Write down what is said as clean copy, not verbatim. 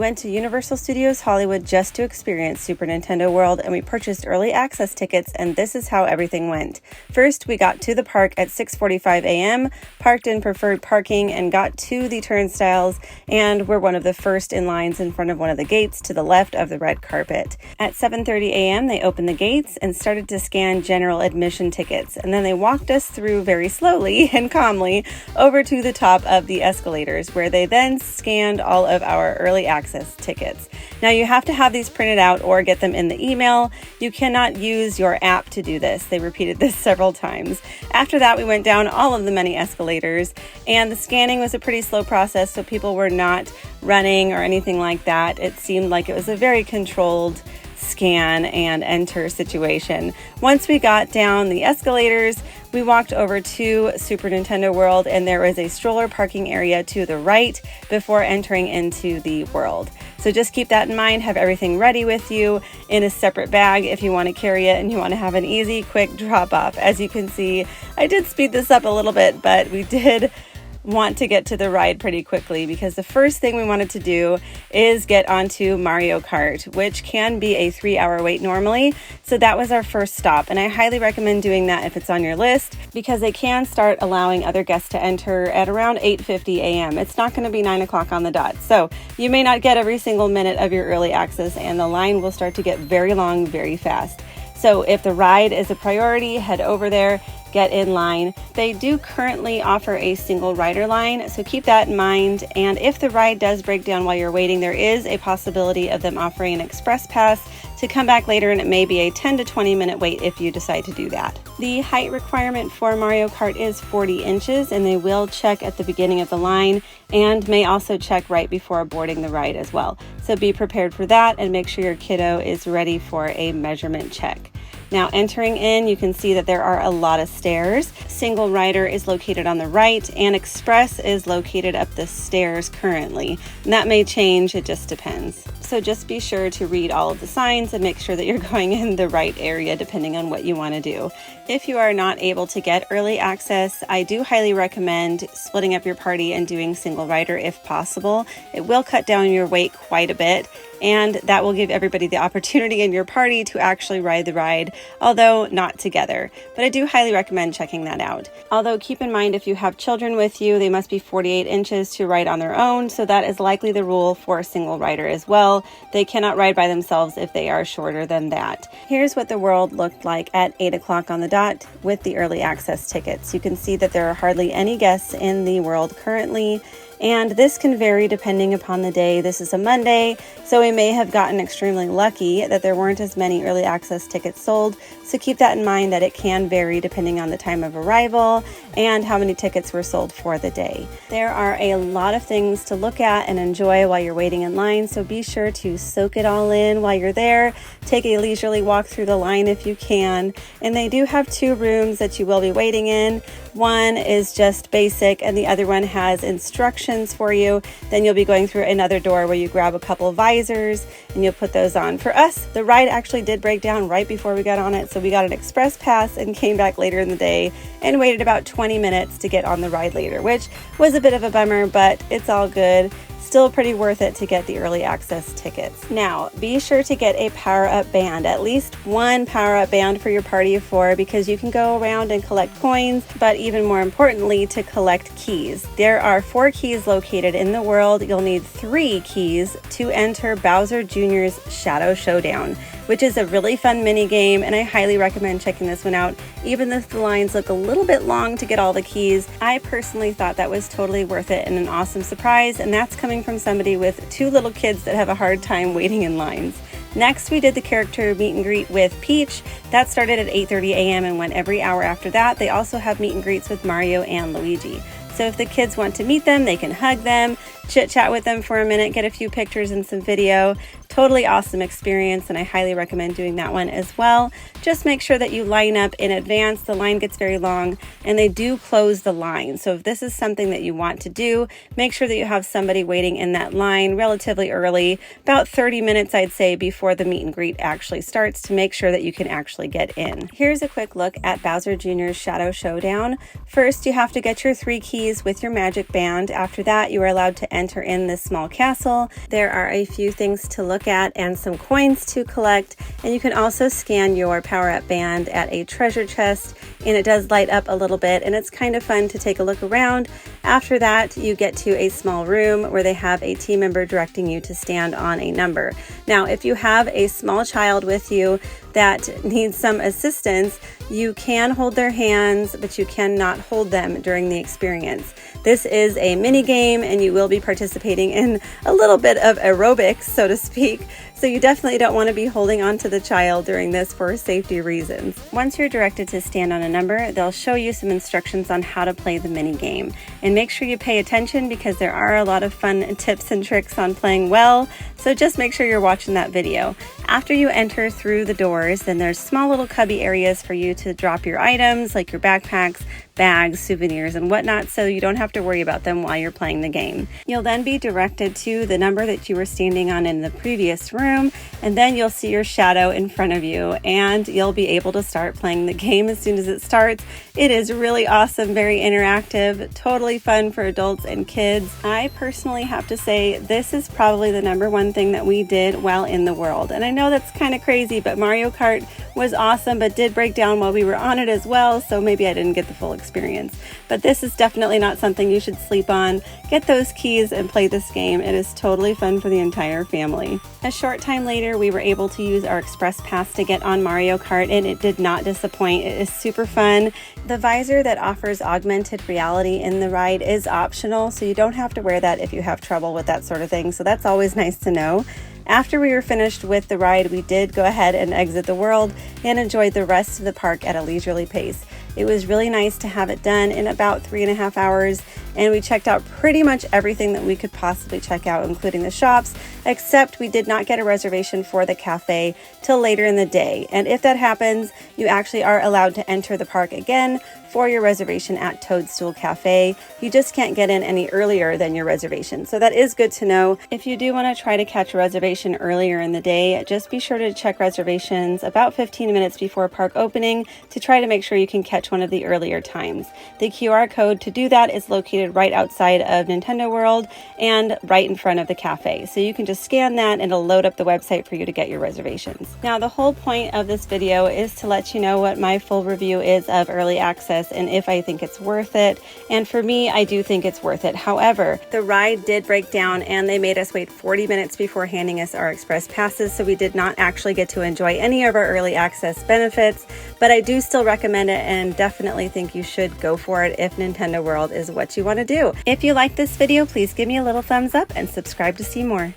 went to Universal Studios Hollywood just to experience Super Nintendo World, and we purchased early access tickets, and this is how everything went. First, we got to the park at 6:45 a.m., parked in preferred parking, and got to the turnstiles, and we're one of the first in lines in front of one of the gates to the left of the red carpet. At 7:30 a.m., they opened the gates and started to scan general admission tickets, and then they walked us through very slowly and calmly over to the top of the escalators, where they then scanned all of our early access tickets. Now, you have to have these printed out or get them in the email. You cannot use your app to do this. They repeated this several times. After that, we went down all of the many escalators, and the scanning was a pretty slow process, so people were not running or anything like that. It seemed like it was a very controlled scan and enter situation. Once we got down the escalators, we walked over to Super Nintendo World, and there was a stroller parking area to the right before entering into the world. So just keep that in mind. Have everything ready with you in a separate bag if you want to carry it and you want to have an easy, quick drop off. As you can see, I did speed this up a little bit, but we did want to get to the ride pretty quickly, because the first thing we wanted to do is get onto Mario Kart, which can be a 3-hour wait normally. So that was our first stop, and I highly recommend doing that if it's on your list, because they can start allowing other guests to enter at around 8:50 a.m. It's not going to be 9 o'clock on the dot, so you may not get every single minute of your early access, and the line will start to get very long very fast. So if the ride is a priority, head over there, get in line. They do currently offer a single rider line, so keep that in mind. And if the ride does break down while you're waiting, there is a possibility of them offering an express pass to come back later, and it may be a 10 to 20 minute wait if you decide to do that. The height requirement for Mario Kart is 40 inches, and they will check at the beginning of the line and may also check right before boarding the ride as well. So be prepared for that and make sure your kiddo is ready for a measurement check. Now, entering in, you can see that there are a lot of stairs. Single rider is located on the right, and express is located up the stairs currently. And that may change, it just depends. So just be sure to read all of the signs and make sure that you're going in the right area depending on what you want to do. If you are not able to get early access, I do highly recommend splitting up your party and doing single rider if possible. It will cut down your wait quite a bit, and that will give everybody the opportunity in your party to actually ride the ride, although not together. But I do highly recommend checking that out. Although keep in mind, if you have children with you, they must be 48 inches to ride on their own, so that is likely the rule for a single rider as well. They cannot ride by themselves if they are shorter than that. Here's what the world looked like at 8 o'clock on the dot with the early access tickets. You can see that there are hardly any guests in the world currently, and this can vary depending upon the day. This is a Monday, so we may have gotten extremely lucky that there weren't as many early access tickets sold. So keep that in mind, that it can vary depending on the time of arrival and how many tickets were sold for the day. There are a lot of things to look at and enjoy while you're waiting in line, so be sure to soak it all in while you're there. Take a leisurely walk through the line if you can. And they do have 2 rooms that you will be waiting in. One is just basic, and the other one has instructions for you. Then you'll be going through another door where you grab a couple visors and you'll put those on. For us, the ride actually did break down right before we got on it, so we got an express pass and came back later in the day and waited about 20 minutes to get on the ride later, which was a bit of a bummer, but it's all good. Still pretty worth it to get the early access tickets. Now, be sure to get a power-up band, at least one power-up band for your party of 4, because you can go around and collect coins, but even more importantly, to collect keys. There are 4 keys located in the world. You'll need 3 keys to enter Bowser Jr.'s Shadow Showdown, which is a really fun mini game, and I highly recommend checking this one out. Even if the lines look a little bit long to get all the keys, I personally thought that was totally worth it and an awesome surprise, and that's coming from somebody with 2 little kids that have a hard time waiting in lines. Next, we did the character meet and greet with Peach. That started at 8:30 a.m. and went every hour after that. They also have meet and greets with Mario and Luigi. So if the kids want to meet them, they can hug them, chit chat with them for a minute, get a few pictures and some video. Totally awesome experience, and I highly recommend doing that one as well. Just make sure that you line up in advance. The line gets very long, and they do close the line. So if this is something that you want to do, make sure that you have somebody waiting in that line relatively early, about 30 minutes, I'd say, before the meet and greet actually starts, to make sure that you can actually get in. Here's a quick look at Bowser Jr.'s Shadow Showdown. First, you have to get your 3 keys with your magic band. After that, you are allowed to enter in this small castle. There are a few things to look at and some coins to collect, and you can also scan your power-up band at a treasure chest, and it does light up a little bit, and it's kind of fun to take a look around. After that, you get to a small room where they have a team member directing you to stand on a number. Now, if you have a small child with you that needs some assistance, you can hold their hands, but you cannot hold them during the experience. This is a mini game, and you will be participating in a little bit of aerobics, so to speak. So you definitely don't want to be holding on to the child during this for safety reasons. Once you're directed to stand on a number, they'll show you some instructions on how to play the mini game. And make sure you pay attention, because there are a lot of fun tips and tricks on playing well. So just make sure you're watching that video. After you enter through the doors, then there's small little cubby areas for you to drop your items, like your backpacks, bags, souvenirs, and whatnot, so you don't have to worry about them while you're playing the game. You'll then be directed to the number that you were standing on in the previous room, and then you'll see your shadow in front of you, and you'll be able to start playing the game as soon as it starts. It is really awesome, very interactive, totally fun for adults and kids. I personally have to say this is probably the #1 thing that we did while in the world. And I know that's kind of crazy, but Mario Kart was awesome, but did break down while we were on it as well, so maybe I didn't get the full experience. But this is definitely not something you should sleep on. Get those keys and play this game. It is totally fun for the entire family. A short time later, we were able to use our express pass to get on Mario Kart, and it did not disappoint. It is super fun. The visor that offers augmented reality in the ride is optional, so you don't have to wear that if you have trouble with that sort of thing, so that's always nice to know. After we were finished with the ride, we did go ahead and exit the world and enjoyed the rest of the park at a leisurely pace. It was really nice to have it done in about 3.5 hours, and we checked out pretty much everything that we could possibly check out, including the shops, except we did not get a reservation for the cafe till later in the day. And if that happens, you actually are allowed to enter the park again for your reservation at Toadstool Cafe. You just can't get in any earlier than your reservation. So that is good to know. If you do want to try to catch a reservation earlier in the day, just be sure to check reservations about 15 minutes before park opening to try to make sure you can catch one of the earlier times. The QR code to do that is located right outside of Nintendo World and right in front of the cafe. So you can just scan that and it'll load up the website for you to get your reservations. Now, the whole point of this video is to let you know what my full review is of early access and if I think it's worth it. And for me, I do think it's worth it. However, the ride did break down and they made us wait 40 minutes before handing us our express passes, so we did not actually get to enjoy any of our early access benefits, but I do still recommend it and definitely think you should go for it if Nintendo World is what you want to do. If you like this video, please give me a little thumbs up and subscribe to see more.